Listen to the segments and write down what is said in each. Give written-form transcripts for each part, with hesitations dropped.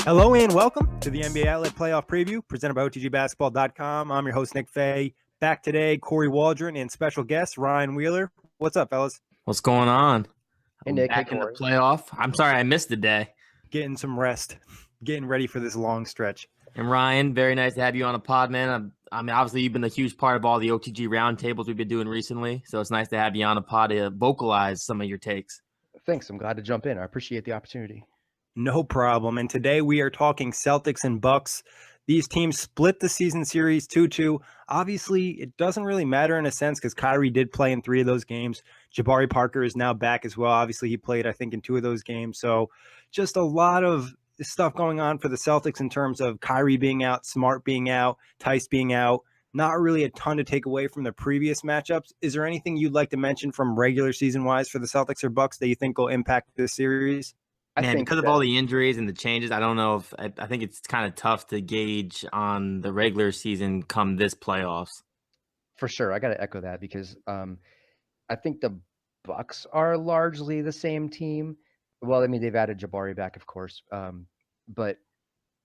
Hello and welcome to the NBA Outlet Playoff Preview presented by OTGBasketball.com. I'm your host, Nick Fay. Back today, Kory Waldron and special guest, Ryan Wheeler. What's up, fellas? What's going on? Hey, Nick. Back in the playoff. I'm sorry I missed the day. Getting some rest, getting ready for this long stretch. And Ryan, very nice to have you on a pod, man. I mean, obviously, you've been a huge part of all the OTG roundtables we've been doing recently, so it's nice to have you on a pod to vocalize some of your takes. Thanks. I'm glad to jump in. I appreciate the opportunity. No problem. And today we are talking Celtics and Bucks. These teams split the season series 2-2. Obviously, it doesn't really matter in a sense because Kyrie did play in 3 of those games. Jabari Parker is now back as well. Obviously, he played, I think, in 2 of those games. So just a lot of stuff going on for the Celtics in terms of Kyrie being out, Smart being out, Tice being out. Not really a ton to take away from the previous matchups. Is there anything you'd like to mention from regular season-wise for the Celtics or Bucks that you think will impact this series? Man, because of all the injuries and the changes, I don't know if I think it's kind of tough to gauge on the regular season come this playoffs. For sure. I got to echo that because I think the Bucks are largely the same team. Well, I mean, they've added Jabari back, of course. But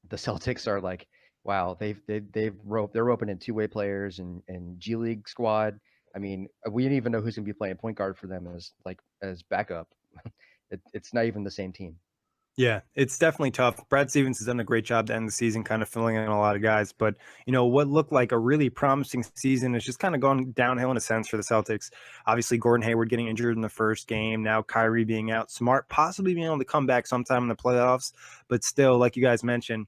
the Celtics are like, wow, they're roping in two-way players and G League squad. I mean, we didn't even know who's going to be playing point guard for them as backup. It's not even the same team. Yeah, it's definitely tough. Brad Stevens has done a great job to end the season, kind of filling in a lot of guys. But, you know, what looked like a really promising season is just kind of gone downhill in a sense for the Celtics. Obviously, Gordon Hayward getting injured in the first game. Now Kyrie being out. Smart possibly being able to come back sometime in the playoffs. But still, like you guys mentioned,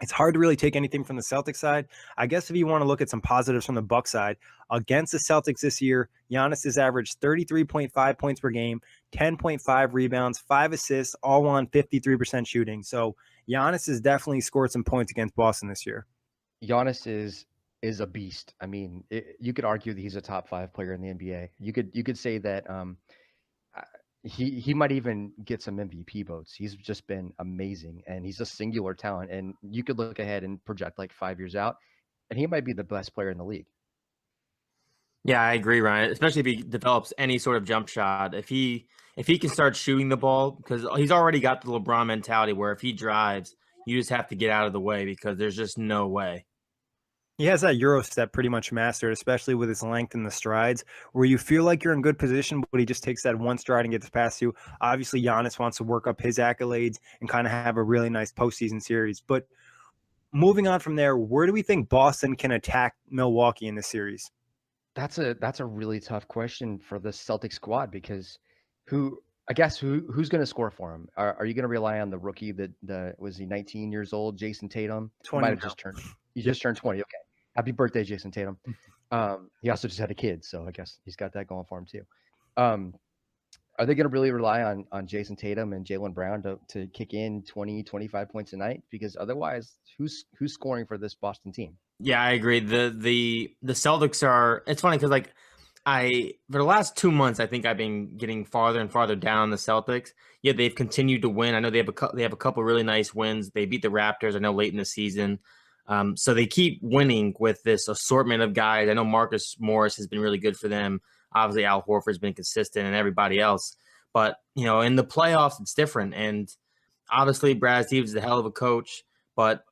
it's hard to really take anything from the Celtics side. I guess if you want to look at some positives from the Bucks side, against the Celtics this year, Giannis has averaged 33.5 points per game, 10.5 rebounds, 5 assists, all on 53% shooting. So Giannis has definitely scored some points against Boston this year. Giannis is a beast. I mean, you could argue that he's a top 5 player in the NBA. You could say that he might even get some MVP votes. He's just been amazing, and he's a singular talent. And you could look ahead and project like 5 years out, and he might be the best player in the league. Yeah, I agree, Ryan. Especially if he develops any sort of jump shot. If he can start shooting the ball, because he's already got the LeBron mentality where if he drives, you just have to get out of the way because there's just no way. He has that Euro step pretty much mastered, especially with his length and the strides, where you feel like you're in good position, but he just takes that one stride and gets past you. Obviously, Giannis wants to work up his accolades and kind of have a really nice postseason series. But moving on from there, where do we think Boston can attack Milwaukee in this series? That's a really tough question for the Celtics squad because who's going to score for him? Are you going to rely on the rookie that was he 19 years old, Jason Tatum? 20 might have just turned. He just turned 20. Okay. Happy birthday, Jason Tatum. He also just had a kid, so I guess he's got that going for him too. Are they going to really rely on Jason Tatum and Jaylen Brown to kick in 20, 25 points a night? Because otherwise, who's scoring for this Boston team? Yeah, I agree. The Celtics are. It's funny because for the last 2 months, I think I've been getting farther and farther down on the Celtics. Yeah, they've continued to win. I know they have a couple really nice wins. They beat the Raptors, I know, late in the season. So they keep winning with this assortment of guys. I know Marcus Morris has been really good for them. Obviously, Al Horford's been consistent and everybody else. But, you know, in the playoffs, it's different. And obviously, Brad Stevens is a hell of a coach. But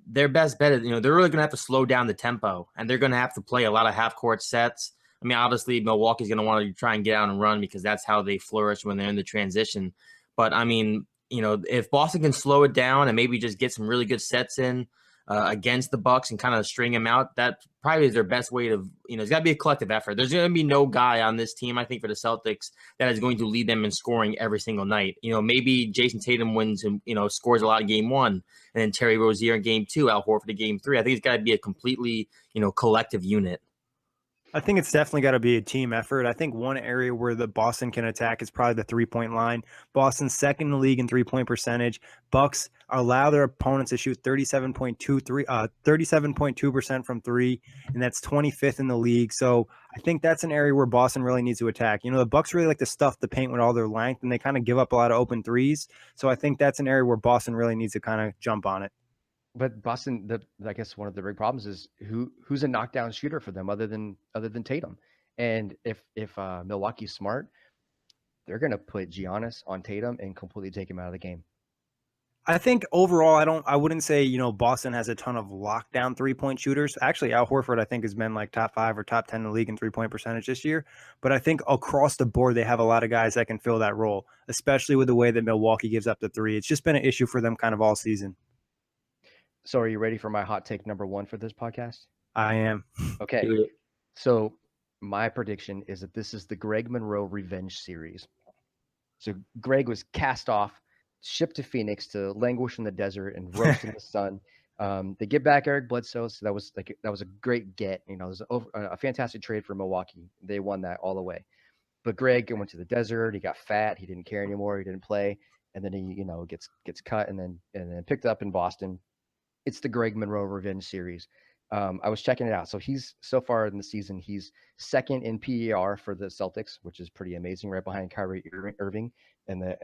their best bet is, you know, they're really going to have to slow down the tempo. And they're going to have to play a lot of half-court sets. I mean, obviously, Milwaukee's going to want to try and get out and run because that's how they flourish when they're in the transition. But, I mean, you know, if Boston can slow it down and maybe just get some really good sets in against the Bucks and kind of string them out, that probably is their best way to, you know, it's got to be a collective effort. There's going to be no guy on this team, I think, for the Celtics that is going to lead them in scoring every single night. You know, maybe Jason Tatum wins and, you know, scores a lot in game 1, and then Terry Rozier in game 2, Al Horford in game 3. I think it's got to be a completely, you know, collective unit. I think it's definitely got to be a team effort. I think one area where the Boston can attack is probably the three-point line. Boston's second in the league in three-point percentage. Bucks allow their opponents to shoot 37.2% from three, and that's 25th in the league. So I think that's an area where Boston really needs to attack. You know, the Bucks really like to stuff the paint with all their length, and they kind of give up a lot of open threes. So I think that's an area where Boston really needs to kind of jump on it. But Boston, I guess one of the big problems is who's a knockdown shooter for them other than Tatum. And if Milwaukee's smart, they're gonna put Giannis on Tatum and completely take him out of the game. I think overall, I wouldn't say, Boston has a ton of lockdown 3-point shooters. Actually, Al Horford, I think, has been like top 5 or top 10 in the league in 3-point percentage this year. But I think across the board, they have a lot of guys that can fill that role, especially with the way that Milwaukee gives up the three. It's just been an issue for them kind of all season. So are you ready for my hot take number 1 for this podcast? I am. Okay. So my prediction is that this is the Greg Monroe revenge series. So Greg was cast off, shipped to Phoenix to languish in the desert and roast in the sun. They get back Eric Bledsoe, so that was a great get. It was a fantastic trade for Milwaukee. They won that all the way. But Greg went to the desert. He got fat. He didn't care anymore. He didn't play, and then he gets cut and then picked up in Boston. It's the Greg Monroe revenge series. I was checking it out. So so far in the season, he's second in PER for the Celtics, which is pretty amazing, right behind Kyrie Irving in the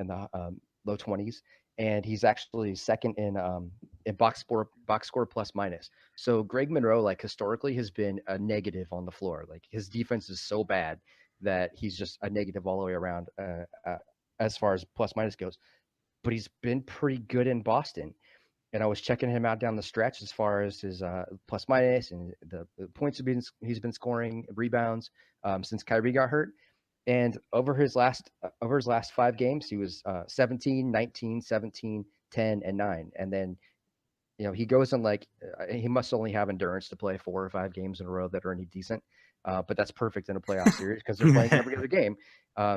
low 20s, and he's actually second in box score plus minus. So Greg Monroe, like historically, has been a negative on the floor. Like his defense is so bad that he's just a negative all the way around as far as plus minus goes. But he's been pretty good in Boston. And I was checking him out down the stretch as far as his plus minus and the points he's been scoring, rebounds since Kyrie got hurt. And over his last 5 games, he was 17, 19, 17, 10, and 9. And then, he goes on he must only have endurance to play 4 or 5 games in a row that are any decent. But that's perfect in a playoff series because they're playing every other game.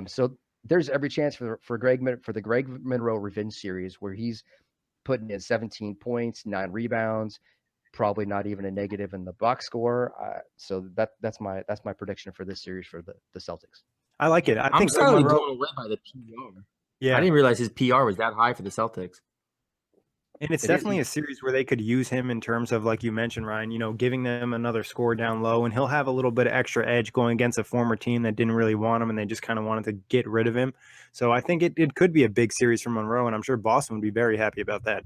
So there's every chance for the Greg Monroe revenge series where he's putting in 17 points, 9 rebounds, probably not even a negative in the box score. So that's my prediction for this series for the Celtics. I like it. I'm slightly blown away by the PR. Yeah, I didn't realize his PR was that high for the Celtics. And it's definitely a series where they could use him in terms of, like you mentioned, Ryan, giving them another score down low, and he'll have a little bit of extra edge going against a former team that didn't really want him and they just kind of wanted to get rid of him. So I think it could be a big series for Monroe, and I'm sure Boston would be very happy about that.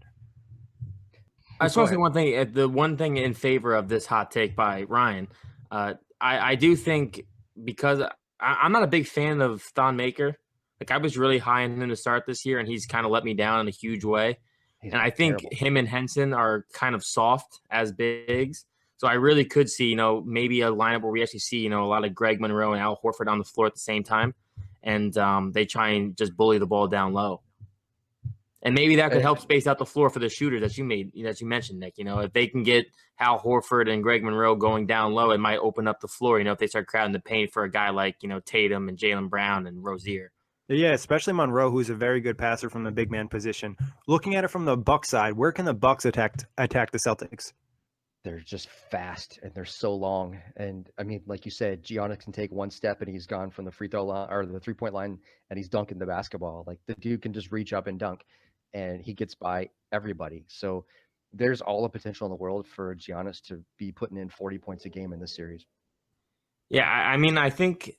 I just want to say one thing. The one thing in favor of this hot take by Ryan, I do think because I'm not a big fan of Thon Maker. Like I was really high on him to start this year, and he's kind of let me down in a huge way. And I think him and Henson are kind of soft as bigs. So I really could see, maybe a lineup where we actually see, a lot of Greg Monroe and Al Horford on the floor at the same time. And they try and just bully the ball down low. And maybe that could help space out the floor for the shooters that you mentioned, Nick. If they can get Al Horford and Greg Monroe going down low, it might open up the floor, if they start crowding the paint for a guy like, Tatum and Jaylen Brown and Rozier. Yeah, especially Monroe, who's a very good passer from the big man position. Looking at it from the Bucks side, where can the Bucks attack the Celtics? They're just fast and they're so long. And I mean, like you said, Giannis can take one step and he's gone from the free throw line or the 3-point line and he's dunking the basketball. Like the dude can just reach up and dunk and he gets by everybody. So there's all the potential in the world for Giannis to be putting in 40 points a game in this series. Yeah, I mean, I think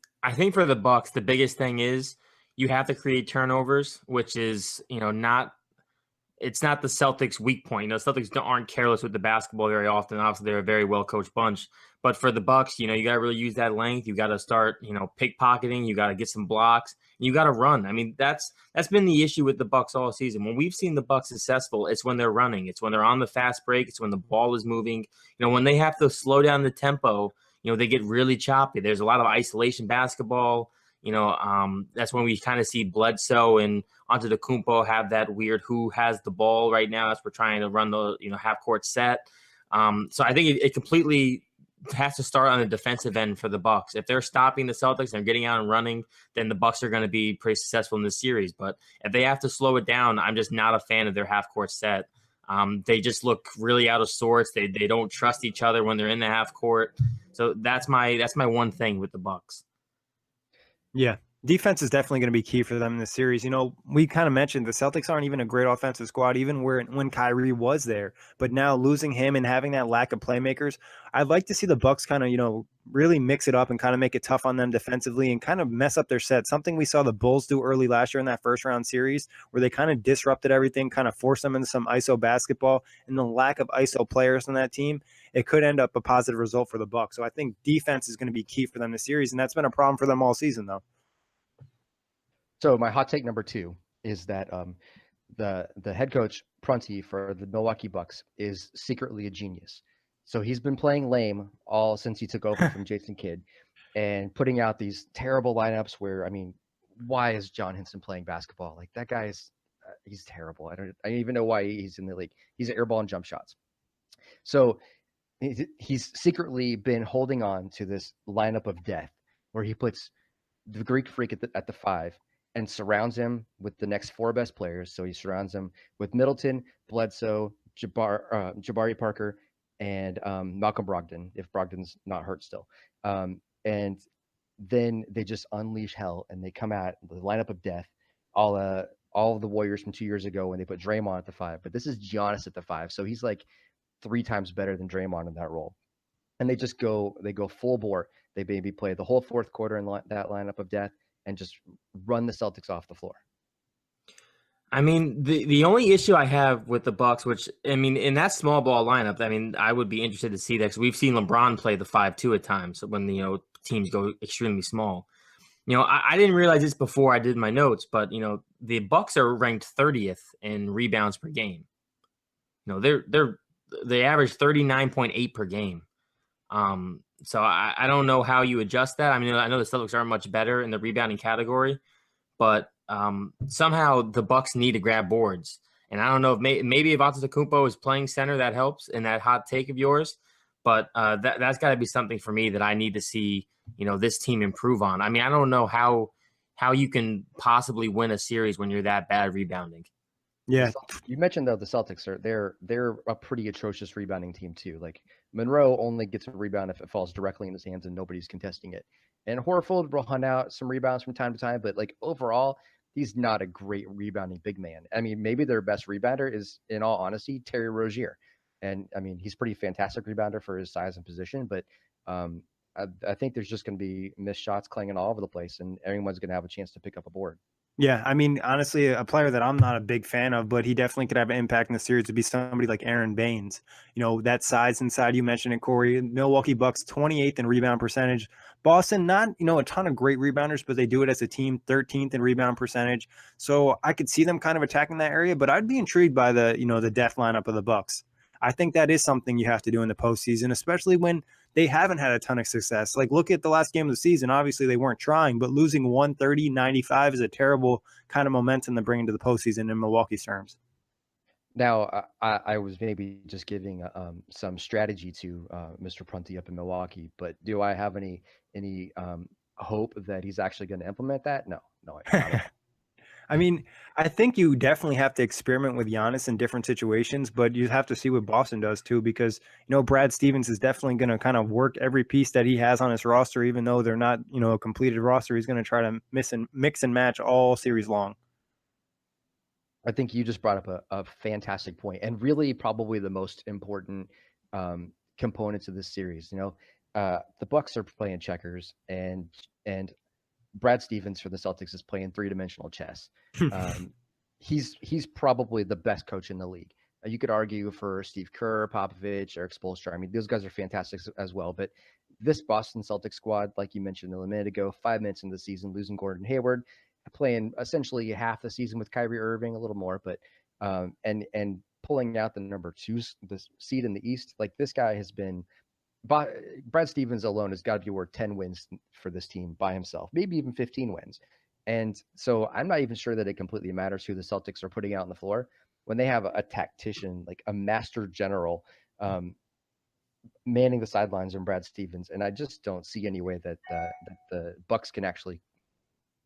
for the Bucks, the biggest thing is you have to create turnovers, which is, it's not the Celtics' weak point. Celtics aren't careless with the basketball very often. Obviously, they're a very well-coached bunch. But for the Bucks, you got to really use that length. You got to start, pickpocketing. You got to get some blocks. You got to run. I mean, that's been the issue with the Bucks all season. When we've seen the Bucks successful, it's when they're running. It's when they're on the fast break. It's when the ball is moving. When they have to slow down the tempo, they get really choppy. There's a lot of isolation basketball. That's when we kind of see Bledsoe and Antetokounmpo have that weird who has the ball right now as we're trying to run the half court set. So I think it completely has to start on the defensive end for the Bucks. If they're stopping the Celtics and they're getting out and running, then the Bucks are going to be pretty successful in this series. But if they have to slow it down, I'm just not a fan of their half court set. They just look really out of sorts. They don't trust each other when they're in the half court. So that's my one thing with the Bucks. Yeah, Defense is definitely going to be key for them in this series. You know, we kind of mentioned the Celtics aren't even a great offensive squad, even when Kyrie was there. But now losing him and having that lack of playmakers, I'd like to see the Bucks kind of, you know, really mix it up and kind of make it tough on them defensively and kind of mess up their set. Something we saw the Bulls do early last year in that first round series, where they kind of disrupted everything, kind of forced them into some ISO basketball, and the lack of ISO players on that team, it could end up a positive result for the Bucks. So I think defense is going to be key for them this series, and that's been a problem for them all season, though. So my hot take number 2 is that the head coach Prunty for the Milwaukee Bucks is secretly a genius. So he's been playing lame all since he took over from Jason Kidd, and putting out these terrible lineups where, I mean, why is John Henson playing basketball? Like, that guy is he's terrible. I don't even know why he's in the league. He's an airball and jump shots. So he's secretly been holding on to this lineup of death where he puts the Greek Freak at the 5 and surrounds him with the next 4 best players. So he surrounds him with Middleton, Bledsoe, Jabari Parker, and Malcolm Brogdon, if Brogdon's not hurt still. And then they just unleash hell, and they come at the lineup of death, all of the Warriors from 2 years ago when they put Draymond at the 5. But this is Giannis at the 5, so he's like 3 times better than Draymond in that role. And they go full bore. They maybe play the whole fourth quarter in that lineup of death and just run the Celtics off the floor. I mean, the only issue I have with the Bucks, which, I mean, in that small ball lineup, I mean, I would be interested to see that, because we've seen LeBron play the 5-2 at times when, you know, teams go extremely small. You know, I didn't realize this before I did my notes, but, you know, the Bucks are ranked 30th in rebounds per game. You know, they average 39.8 per game. So I don't know how you adjust that. I mean, I know the Celtics aren't much better in the rebounding category, but somehow the Bucks need to grab boards. And I don't know if maybe if Antetokounmpo is playing center, that helps in that hot take of yours. But that's got to be something for me that I need to see, you know, this team improve on. I mean, I don't know how you can possibly win a series when you're that bad rebounding. Yeah, you mentioned though the Celtics they're a pretty atrocious rebounding team too. Like, Monroe only gets a rebound if it falls directly in his hands and nobody's contesting it. And Horford will hunt out some rebounds from time to time, but like overall, he's not a great rebounding big man. I mean, maybe their best rebounder is, in all honesty, Terry Rozier. And I mean, he's pretty fantastic rebounder for his size and position, but I think there's just going to be missed shots clanging all over the place, and everyone's going to have a chance to pick up a board. Yeah, I mean, honestly, a player that I'm not a big fan of, but he definitely could have an impact in the series would be somebody like Aaron Baines. You know, that size inside, you mentioned it, Kory. Milwaukee Bucks, 28th in rebound percentage. Boston, not, you know, a ton of great rebounders, but they do it as a team, 13th in rebound percentage. So I could see them kind of attacking that area, but I'd be intrigued by the, you know, the death lineup of the Bucks. I think that is something you have to do in the postseason, especially when they haven't had a ton of success. Like, look at the last game of the season. Obviously, they weren't trying, but losing 130-95 is a terrible kind of momentum to bring into the postseason in Milwaukee's terms. Now, I was maybe just giving some strategy to Mr. Prunty up in Milwaukee, but do I have any hope that he's actually going to implement that? No, I I mean, I think you definitely have to experiment with Giannis in different situations, but you have to see what Boston does too, because, you know, Brad Stevens is definitely going to kind of work every piece that he has on his roster, even though they're not, you know, a completed roster. He's going to try to mix and match all series long. I think you just brought up a fantastic point, and really probably the most important components of this series. You know, the Bucks are playing checkers, and Brad Stevens for the Celtics is playing 3-dimensional chess. He's probably the best coach in the league. You could argue for Steve Kerr, Popovich, Eric Spoelstra. I mean, those guys are fantastic as well. But this Boston Celtics squad, like you mentioned a minute ago, 5 minutes into the season, losing Gordon Hayward, playing essentially half the season with Kyrie Irving, a little more, but and pulling out the number 2 the seed in the East. Like, this guy has been. Brad Stevens alone has got to be worth 10 wins for this team by himself, maybe even 15 wins. And so I'm not even sure that it completely matters who the Celtics are putting out on the floor when they have a tactician, like a master general, manning the sidelines in Brad Stevens. And I just don't see any way that the Bucks can actually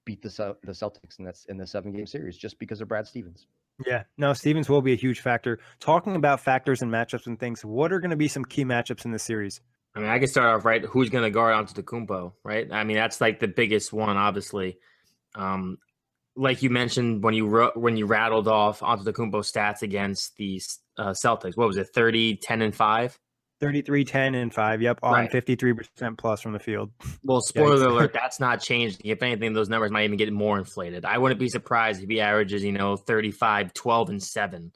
beat the Celtics in the 7-game series just because of Brad Stevens. Yeah, no, Stevens will be a huge factor. Talking about factors and matchups and things, what are going to be some key matchups in this series? I mean, I can start off right. Who's going to guard Antetokounmpo, right? I mean, that's like the biggest one, obviously. Like you mentioned when you rattled off Antetokounmpo stats against the Celtics, what was it, 30, 10, and 5? 33, 10, and 5. Yep, on Right. 53% plus from the field. Well, spoiler alert, that's not changed. If anything, those numbers might even get more inflated. I wouldn't be surprised if he averages, 35, 12, and 7,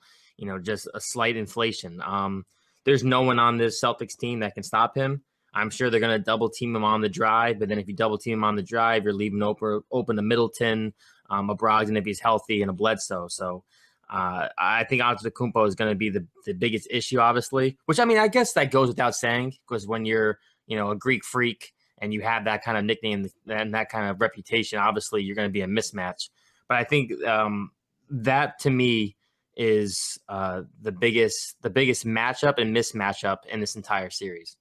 just a slight inflation. There's no one on this Celtics team that can stop him. I'm sure they're going to double team him on the drive, but then if you double team him on the drive, you're leaving open to Middleton, a Brogdon if he's healthy, and a Bledsoe. So I think Antetokounmpo is going to be the biggest issue, obviously, which, I guess that goes without saying, because when you're, a Greek freak and you have that kind of nickname and that kind of reputation, obviously you're going to be a mismatch. But I think that to me is the biggest matchup and mismatchup in this entire series.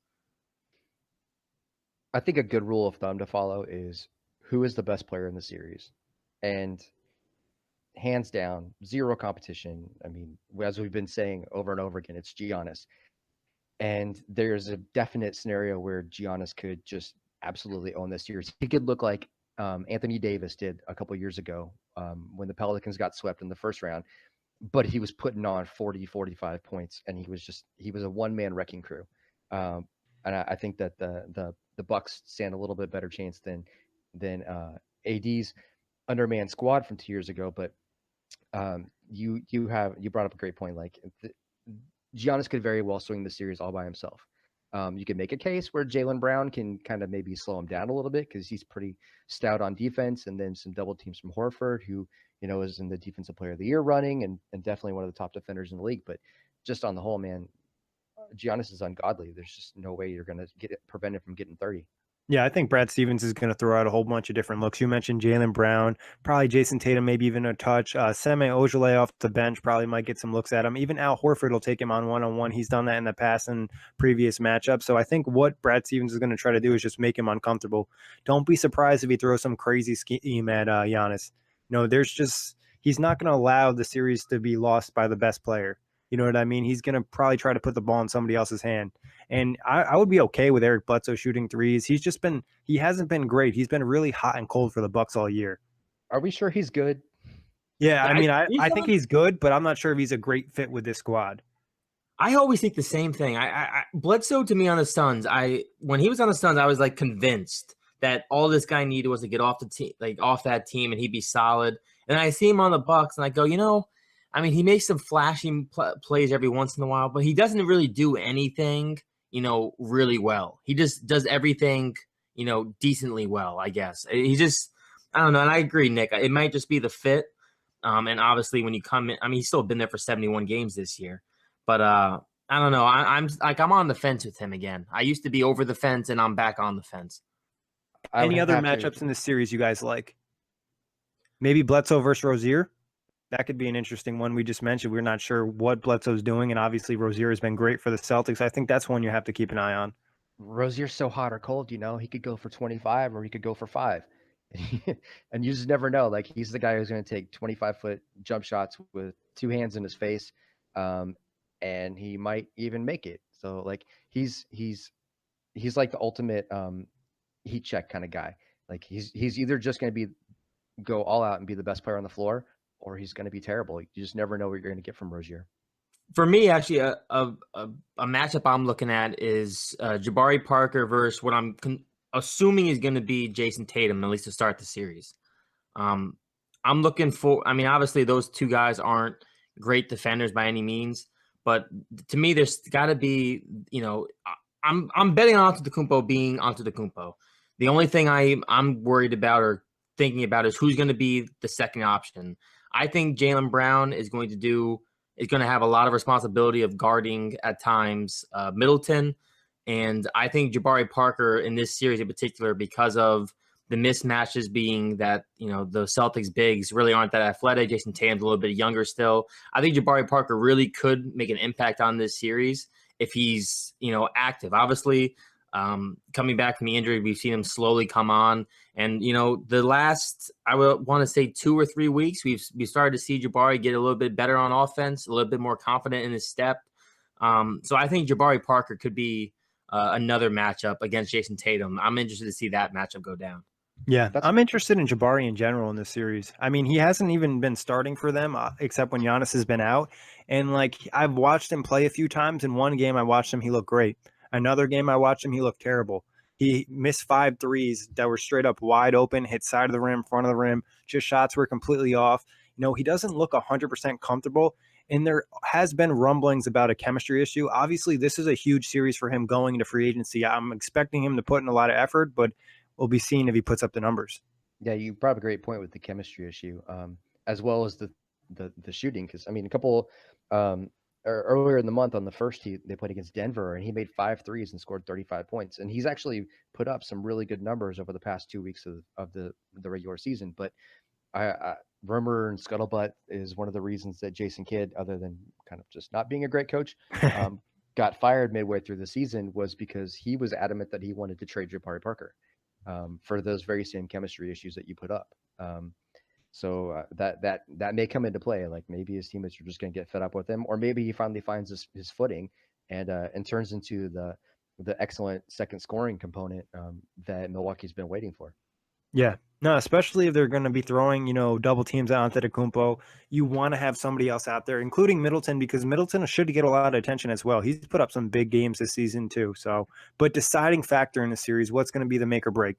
I think a good rule of thumb to follow is who is the best player in the series. And hands down, zero competition. As we've been saying over and over again, it's Giannis. And there's a definite scenario where Giannis could just absolutely own this series. He could look like Anthony Davis did a couple years ago when the Pelicans got swept in the first round. But he was putting on 40, 45 points, and he was a one-man wrecking crew. And I think that the Bucks stand a little bit better chance than AD's undermanned squad from 2 years ago. But you brought up a great point. Like Giannis could very well swing the series all by himself. You can make a case where Jaylen Brown can kind of maybe slow him down a little bit because he's pretty stout on defense, and then some double teams from Horford, who is in the Defensive Player of the Year running and definitely one of the top defenders in the league. But just on the whole, man, Giannis is ungodly. There's just no way you're going to prevent him from getting 30. Yeah, I think Brad Stevens is going to throw out a whole bunch of different looks. You mentioned Jaylen Brown, probably Jason Tatum, maybe even a touch. Semi Ojeleye off the bench probably might get some looks at him. Even Al Horford will take him on one-on-one. He's done that in the past and previous matchups. So I think what Brad Stevens is going to try to do is just make him uncomfortable. Don't be surprised if he throws some crazy scheme at Giannis. He's not going to allow the series to be lost by the best player. You know what I mean? He's going to probably try to put the ball in somebody else's hand. And I would be okay with Eric Bledsoe shooting threes. He hasn't been great. He's been really hot and cold for the Bucks all year. Are we sure he's good? Yeah, I think he's good, but I'm not sure if he's a great fit with this squad. I always think the same thing. Bledsoe to me on the Suns, when he was on the Suns, I was like convinced that all this guy needed was to get off the team, like off that team, and he'd be solid. And I see him on the Bucks, and I go, he makes some flashing plays every once in a while, but he doesn't really do anything, really well. He just does everything, decently well, I guess. He just, I don't know. And I agree, Nick. It might just be the fit. And obviously when you come in, he's still been there for 71 games this year. But I don't know. I'm on the fence with him again. I used to be over the fence, and I'm back on the fence. Any other matchups in this series you guys like? Maybe Bledsoe versus Rozier? That could be an interesting one. We just mentioned we're not sure what Bledsoe's doing, and obviously Rozier has been great for the Celtics. I think that's one you have to keep an eye on. Rozier's so hot or cold, he could go for 25 or he could go for 5. And you just never know. Like, he's the guy who's going to take 25-foot jump shots with 2 hands in his face, and he might even make it. So, like, he's like the ultimate heat check kind of guy. Like, he's either just going to go all out and be the best player on the floor, or he's going to be terrible. You just never know what you're going to get from Rozier. For me, actually, a matchup I'm looking at is Jabari Parker versus what I'm assuming is going to be Jason Tatum, at least to start the series. I'm looking for, obviously those two guys aren't great defenders by any means, but to me, there's got to be, I'm betting on Antetokounmpo being Antetokounmpo. The only thing I'm worried about or thinking about is who's going to be the second option. I think Jaylen Brown is going to have a lot of responsibility of guarding at times Middleton. And I think Jabari Parker in this series in particular, because of the mismatches being that, the Celtics bigs really aren't that athletic. Jason Tatum's a little bit younger still. I think Jabari Parker really could make an impact on this series if he's, active. Obviously, coming back from the injury, we've seen him slowly come on. And, the last, I would want to say 2 or 3 weeks, we started to see Jabari get a little bit better on offense, a little bit more confident in his step. So I think Jabari Parker could be another matchup against Jason Tatum. I'm interested to see that matchup go down. Yeah, That's I'm interested in Jabari in general in this series. I mean, he hasn't even been starting for them except when Giannis has been out. And like I've watched him play a few times. In one game, I watched him, he looked great. Another game, I watched him, he looked terrible. He missed 5 threes that were straight up wide open, hit side of the rim, front of the rim. Just shots were completely off. He doesn't look 100% comfortable. And there has been rumblings about a chemistry issue. Obviously, this is a huge series for him going into free agency. I'm expecting him to put in a lot of effort, but we'll be seeing if he puts up the numbers. Yeah, you brought up a great point with the chemistry issue, as well as the shooting. Because I mean, a couple earlier in the month on the first tee, they played against Denver, and he made 5 threes and scored 35 points. And he's actually put up some really good numbers over the past 2 weeks of the regular season. But rumor and scuttlebutt is one of the reasons that Jason Kidd, other than kind of just not being a great coach, got fired midway through the season was because he was adamant that he wanted to trade Jabari Parker. For those very same chemistry issues that you put up. So that may come into play. Like maybe his teammates are just going to get fed up with him, or maybe he finally finds his footing and turns into the excellent second scoring component that Milwaukee's been waiting for. Yeah, no, especially if they're going to be throwing, double teams out onto Antetokounmpo. You want to have somebody else out there, including Middleton, because Middleton should get a lot of attention as well. He's put up some big games this season too. So, but deciding factor in the series, what's going to be the make or break?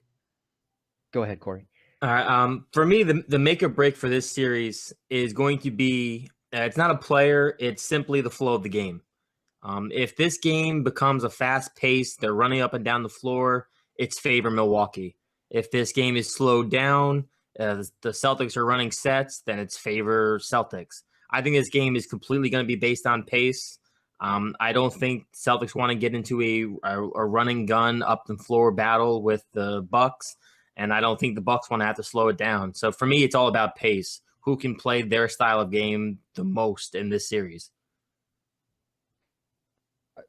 Go ahead, Kory. All right. For me, the make or break for this series is going to be it's not a player; it's simply the flow of the game. If this game becomes a fast pace, they're running up and down the floor, it's favor Milwaukee. If this game is slowed down, the Celtics are running sets, then it's favor Celtics. I think this game is completely going to be based on pace. I don't think Celtics want to get into a running gun up the floor battle with the Bucks, and I don't think the Bucks want to have to slow it down. So for me, it's all about pace. Who can play their style of game the most in this series?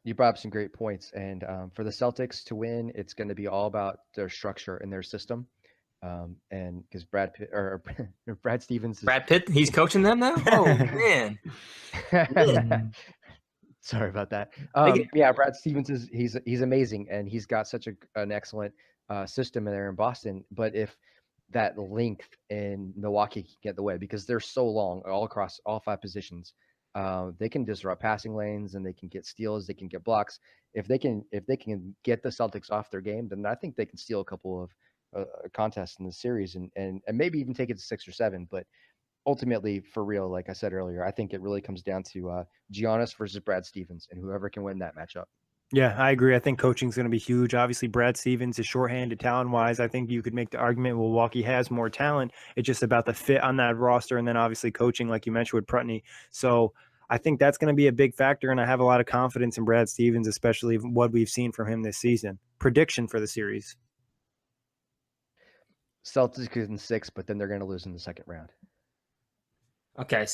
You brought up some great points, and for the Celtics to win, it's going to be all about their structure and their system. And because Brad Stevens, Brad Pitt, he's coaching them now. Oh man, sorry about that. Brad Stevens he's amazing, and he's got such an excellent system in there in Boston. But if that length in Milwaukee can get in the way, because they're so long all across all 5 positions. They can disrupt passing lanes, and they can get steals, they can get blocks. If they can get the Celtics off their game, then I think they can steal a couple of contests in the series and maybe even take it to 6 or 7. But ultimately, for real, like I said earlier, I think it really comes down to Giannis versus Brad Stevens, and whoever can win that matchup. Yeah, I agree. I think coaching is going to be huge. Obviously, Brad Stevens is shorthanded talent-wise. I think you could make the argument Milwaukee has more talent. It's just about the fit on that roster, and then obviously coaching, like you mentioned with Prutney. So I think that's going to be a big factor, and I have a lot of confidence in Brad Stevens, especially what we've seen from him this season. Prediction for the series? Celtics in 6, but then they're going to lose in the second round. Okay,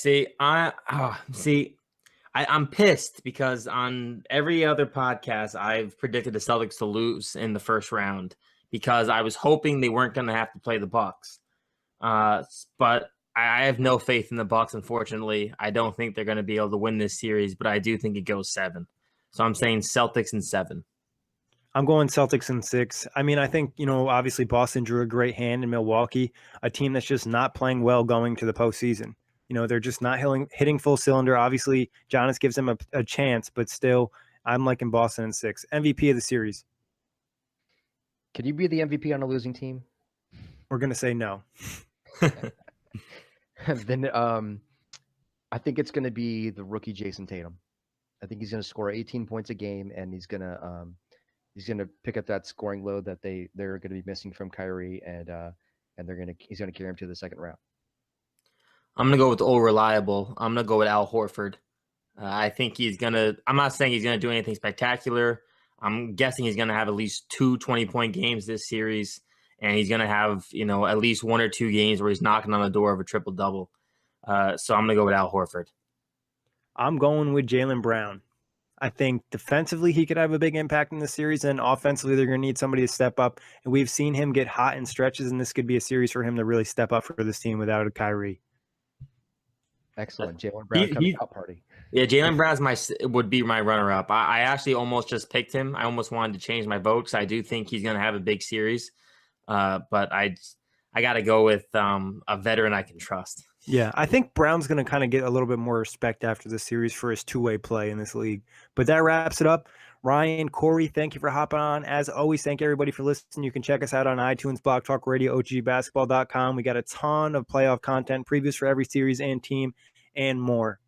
I'm pissed because on every other podcast, I've predicted the Celtics to lose in the first round because I was hoping they weren't going to have to play the Bucks. But I have no faith in the Bucks, unfortunately. I don't think they're going to be able to win this series, but I do think it goes 7. So I'm saying Celtics in 7. I'm going Celtics in 6. I mean, I think, obviously Boston drew a great hand in Milwaukee, a team that's just not playing well going to the postseason. They're just not hitting full cylinder. Obviously, Giannis gives them a chance, but still, I'm liking Boston in 6. MVP of the series. Could you be the MVP on a losing team? We're going to say no. Then I think it's going to be the rookie Jason Tatum. I think he's going to score 18 points a game, and he's going to pick up that scoring load that they're going to be missing from Kyrie, and he's going to carry him to the second round. I'm going to go with old reliable. I'm going to go with Al Horford. I think I'm not saying he's going to do anything spectacular. I'm guessing he's going to have at least 2 20-point games this series, and he's going to have, at least 1 or 2 games where he's knocking on the door of a triple-double. So I'm going to go with Al Horford. I'm going with Jaylen Brown. I think defensively he could have a big impact in the series, and offensively they're going to need somebody to step up. And we've seen him get hot in stretches, and this could be a series for him to really step up for this team without a Kyrie. Excellent. Jaylen Brown coming out party. Yeah, Jaylen Brown would be my runner-up. I actually almost just picked him. I almost wanted to change my vote because I do think he's going to have a big series. But I got to go with a veteran I can trust. Yeah, I think Brown's going to kind of get a little bit more respect after this series for his two-way play in this league. But that wraps it up. Ryan, Kory, thank you for hopping on. As always, thank everybody for listening. You can check us out on iTunes, Blog Talk Radio, OGBasketball.com. We got a ton of playoff content, previews for every series and team, and more.